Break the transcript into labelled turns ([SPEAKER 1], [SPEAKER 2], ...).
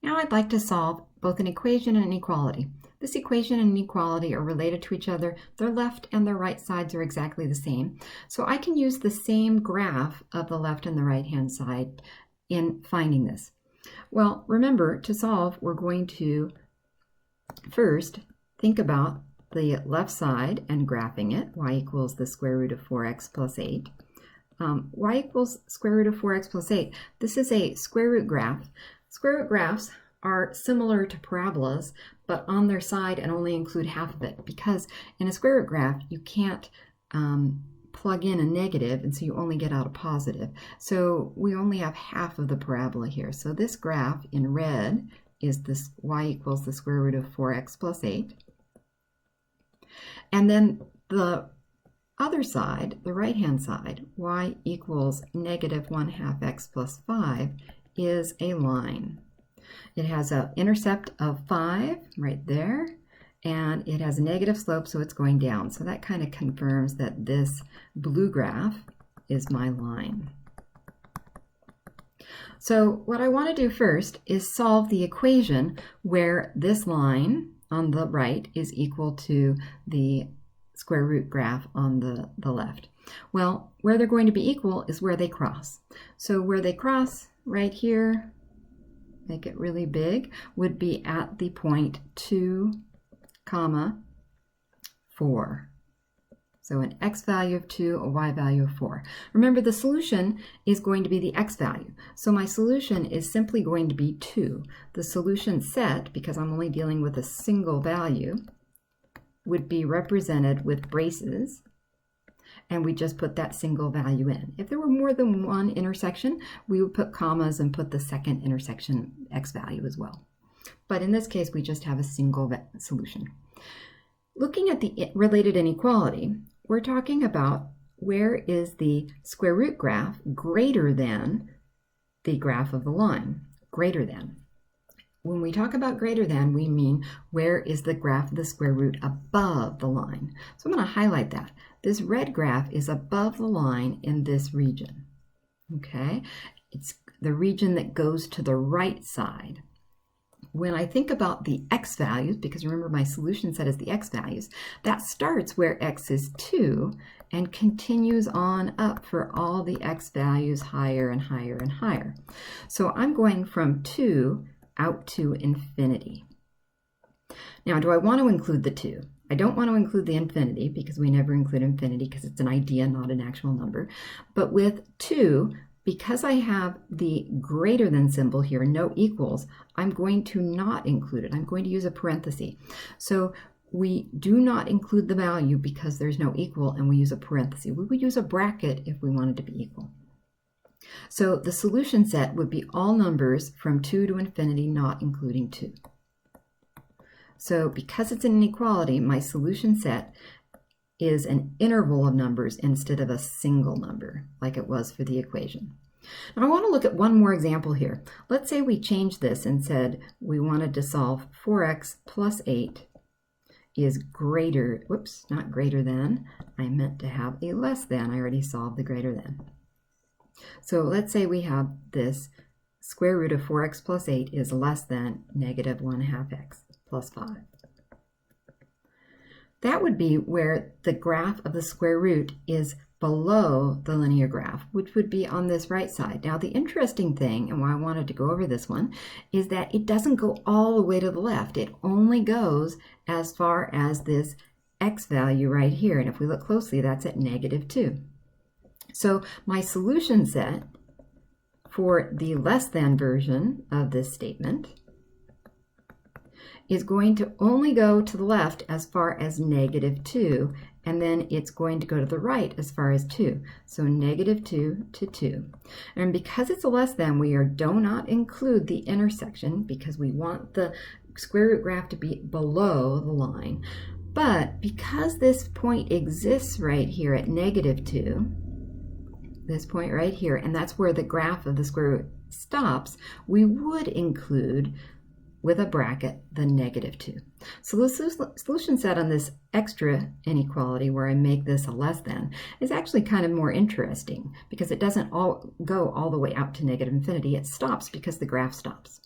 [SPEAKER 1] Now I'd like to solve both an equation and an inequality. This equation and inequality are related to each other. Their left and their right sides are exactly the same. So I can use the same graph of the left and the right-hand side in finding this. Well, remember, to solve, we're going to first think about the left side and graphing it. Y equals the square root of 4x plus 8. Y equals square root of 4x plus 8. This is a square root graph. Square root graphs are similar to parabolas, but on their side and only include half of it, because in a square root graph you can't plug in a negative, and so you only get out a positive. So we only have half of the parabola here. So this graph in red is this y equals the square root of 4x plus 8. And then the other side, the right-hand side, y equals negative 1/2 x plus 5, is a line. It has an intercept of 5 right there, and it has a negative slope, so it's going down. So that kind of confirms that this blue graph is my line. So what I want to do first is solve the equation where this line on the right is equal to the square root graph on the left. Well, where they're going to be equal is where they cross. So where they cross right here, make it really big, would be at the point 2, 4. So an x value of 2, a y value of 4. Remember, the solution is going to be the x value. So my solution is simply going to be 2. The solution set, because I'm only dealing with a single value, would be represented with braces, and we just put that single value in. If there were more than one intersection, we would put commas and put the second intersection x value as well. But in this case, we just have a single solution. Looking at the related inequality, we're talking about where is the square root graph greater than the graph of the line, greater than. When we talk about greater than, we mean where is the graph of the square root above the line. So I'm going to highlight that. This red graph is above the line in this region. Okay? It's the region that goes to the right side. When I think about the x values, because remember my solution set is the x values, that starts where x is 2 and continues on up for all the x values higher and higher and higher. So I'm going from 2 out to infinity. Now, do I want to include the 2? I don't want to include the infinity because we never include infinity because it's an idea, not an actual number. But with 2, because I have the greater than symbol here, no equals, I'm going to not include it. I'm going to use a parenthesis. So we do not include the value because there's no equal, and we use a parenthesis. We would use a bracket if we wanted to be equal. So the solution set would be all numbers from 2 to infinity, not including 2. So because it's an inequality, my solution set is an interval of numbers instead of a single number, like it was for the equation. Now I want to look at one more example here. Let's say we changed this and said we wanted to solve 4x plus 8 is greater, whoops, not greater than, I meant to have a less than. I already solved the greater than. So let's say we have this square root of 4x plus 8 is less than negative 1/2 x plus 5. That would be where the graph of the square root is below the linear graph, which would be on this right side. Now the interesting thing, and why I wanted to go over this one, is that it doesn't go all the way to the left. It only goes as far as this x value right here. And if we look closely, that's at negative 2. So my solution set for the less than version of this statement is going to only go to the left as far as negative 2, and then it's going to go to the right as far as 2. So negative 2 to 2. And because it's a less than, we do not include the intersection because we want the square root graph to be below the line. But because this point exists right here at negative 2, this point right here, and that's where the graph of the square root stops, we would include with a bracket the negative 2. So the solution set on this extra inequality where I make this a less than is actually kind of more interesting because it doesn't go all the way out to negative infinity. It stops because the graph stops.